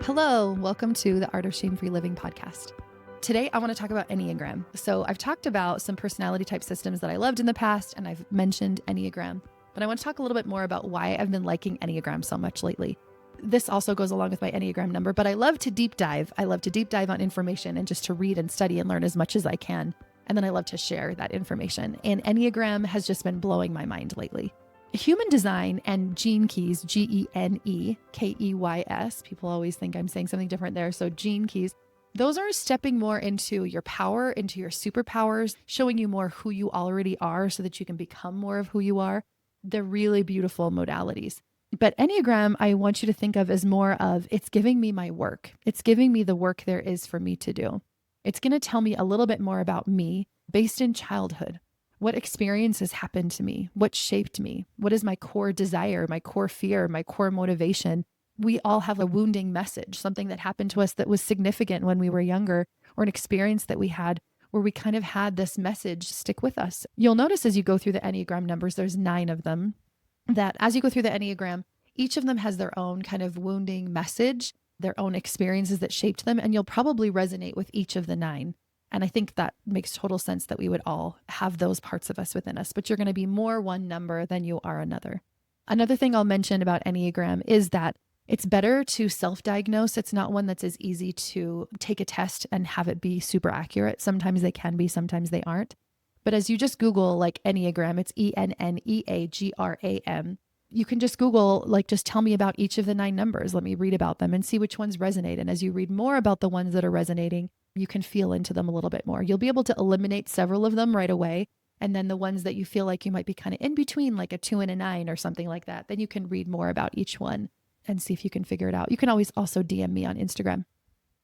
Hello, welcome to the Art of Shame-Free Living podcast. Today, I want to talk about Enneagram. So I've talked about some personality type systems that I loved in the past, and I've mentioned Enneagram, but I want to talk a little bit more about why I've been liking Enneagram so much lately. This also goes along with my Enneagram number, but I love to deep dive. I love to deep dive on information and just to read and study and learn as much as I can. And then I love to share that information. And Enneagram has just been blowing my mind lately. Human design and gene keys, Genekeys, people always think I'm saying something different there. So gene keys, those are stepping more into your power, into your superpowers, showing you more who you already are so that you can become more of who you are. They're really beautiful modalities. But Enneagram, I want you to think of as more of, it's giving me my work. It's giving me the work there is for me to do. It's going to tell me a little bit more about me based in childhood. What experiences happened to me? What shaped me? What is my core desire, my core fear, my core motivation? We all have a wounding message, something that happened to us that was significant when we were younger, or an experience that we had where we kind of had this message stick with us. You'll notice as you go through the Enneagram numbers, there's 9 of them, that as you go through the Enneagram, each of them has their own kind of wounding message, their own experiences that shaped them, and you'll probably resonate with each of the 9. And I think that makes total sense that we would all have those parts of us within us, but you're going to be more one number than you are another. Another thing I'll mention about Enneagram is that it's better to self-diagnose. It's not one that's as easy to take a test and have it be super accurate. Sometimes they can be, sometimes they aren't. But as you just Google like Enneagram, it's Enneagram. You can just Google, like, just tell me about each of the 9 numbers. Let me read about them and see which ones resonate. And as you read more about the ones that are resonating, you can feel into them a little bit more. You'll be able to eliminate several of them right away. And then the ones that you feel like you might be kind of in between, like a 2 and a 9 or something like that, then you can read more about each one and see if you can figure it out. You can always also DM me on Instagram.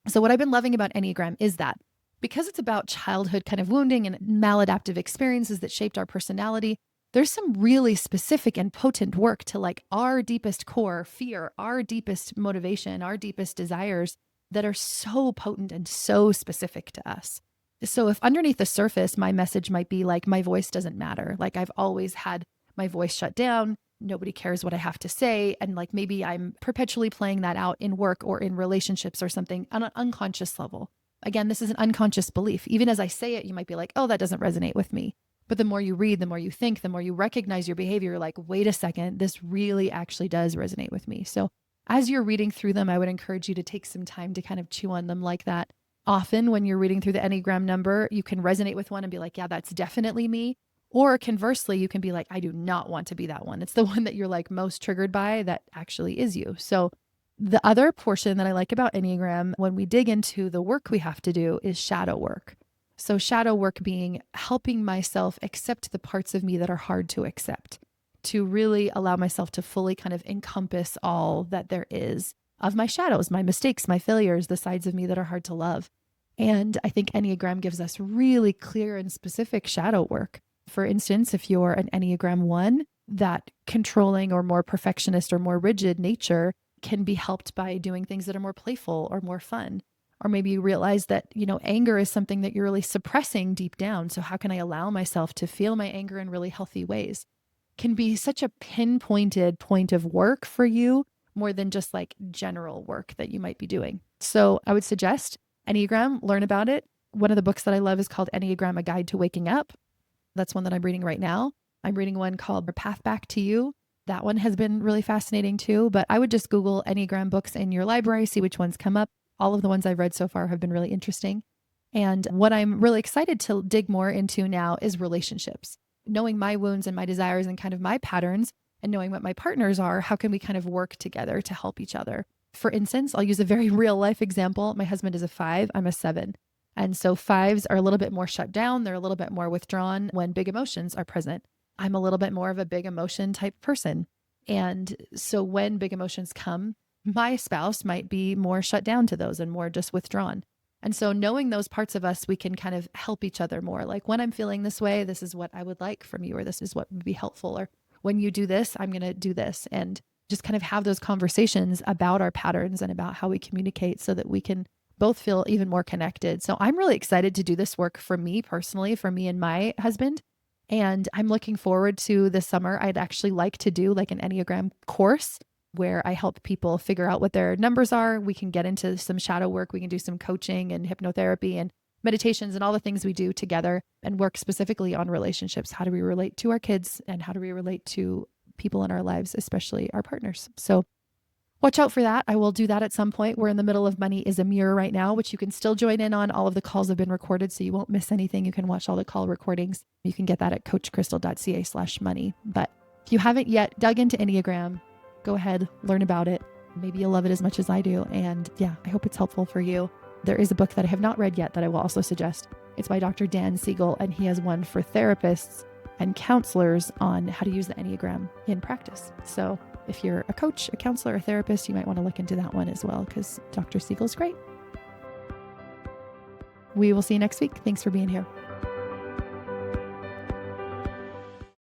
So what I've been loving about Enneagram is that because it's about childhood kind of wounding and maladaptive experiences that shaped our personality, there's some really specific and potent work to like our deepest core fear, our deepest motivation, our deepest desires that are so potent and so specific to us. So if underneath the surface, my message might be like, my voice doesn't matter. Like I've always had my voice shut down. Nobody cares what I have to say. And like maybe I'm perpetually playing that out in work or in relationships or something on an unconscious level. Again, this is an unconscious belief. Even as I say it, you might be like, oh, that doesn't resonate with me. But the more you read, the more you think, the more you recognize your behavior, you're like, wait a second, this really actually does resonate with me. So as you're reading through them, I would encourage you to take some time to kind of chew on them like that. Often when you're reading through the Enneagram number, you can resonate with one and be like, yeah, that's definitely me. Or conversely, you can be like, I do not want to be that one. It's the one that you're like most triggered by that actually is you. So the other portion that I like about Enneagram, when we dig into the work we have to do, is shadow work. So shadow work being helping myself accept the parts of me that are hard to accept, to really allow myself to fully kind of encompass all that there is of my shadows, my mistakes, my failures, the sides of me that are hard to love. And I think Enneagram gives us really clear and specific shadow work. For instance, if you're an Enneagram 1, that controlling or more perfectionist or more rigid nature can be helped by doing things that are more playful or more fun. Or maybe you realize that, anger is something that you're really suppressing deep down. So how can I allow myself to feel my anger in really healthy ways? Can be such a pinpointed point of work for you more than just like general work that you might be doing. So I would suggest Enneagram, learn about it. One of the books that I love is called Enneagram, A Guide to Waking Up. That's one that I'm reading right now. I'm reading one called The Path Back to You. That one has been really fascinating too, but I would just Google Enneagram books in your library, see which ones come up. All of the ones I've read so far have been really interesting. And what I'm really excited to dig more into now is relationships. Knowing my wounds and my desires and kind of my patterns and knowing what my partners are, how can we kind of work together to help each other? For instance, I'll use a very real life example. My husband is a 5, I'm a 7. And so 5s are a little bit more shut down. They're a little bit more withdrawn when big emotions are present. I'm a little bit more of a big emotion type person. And so when big emotions come, my spouse might be more shut down to those and more just withdrawn. And so knowing those parts of us, we can kind of help each other more. Like when I'm feeling this way, this is what I would like from you, or this is what would be helpful. Or when you do this, I'm going to do this. And just kind of have those conversations about our patterns and about how we communicate so that we can both feel even more connected. So I'm really excited to do this work for me personally, for me and my husband. And I'm looking forward to this summer. I'd actually like to do like an Enneagram course where I help people figure out what their numbers are. We can get into some shadow work. We can do some coaching and hypnotherapy and meditations and all the things we do together, and work specifically on relationships. How do we relate to our kids, and how do we relate to people in our lives, especially our partners? So watch out for that. I will do that at some point. We're in the middle of Money is a Mirror right now, which you can still join in on. All of the calls have been recorded, so you won't miss anything. You can watch all the call recordings. You can get that at coachcrystal.ca/money. But if you haven't yet dug into Enneagram, go ahead, learn about it. Maybe you'll love it as much as I do. And yeah, I hope it's helpful for you. There is a book that I have not read yet that I will also suggest. It's by Dr. Dan Siegel, and he has one for therapists and counselors on how to use the Enneagram in practice. So if you're a coach, a counselor, a therapist, you might want to look into that one as well, because Dr. Siegel's great. We will see you next week. Thanks for being here.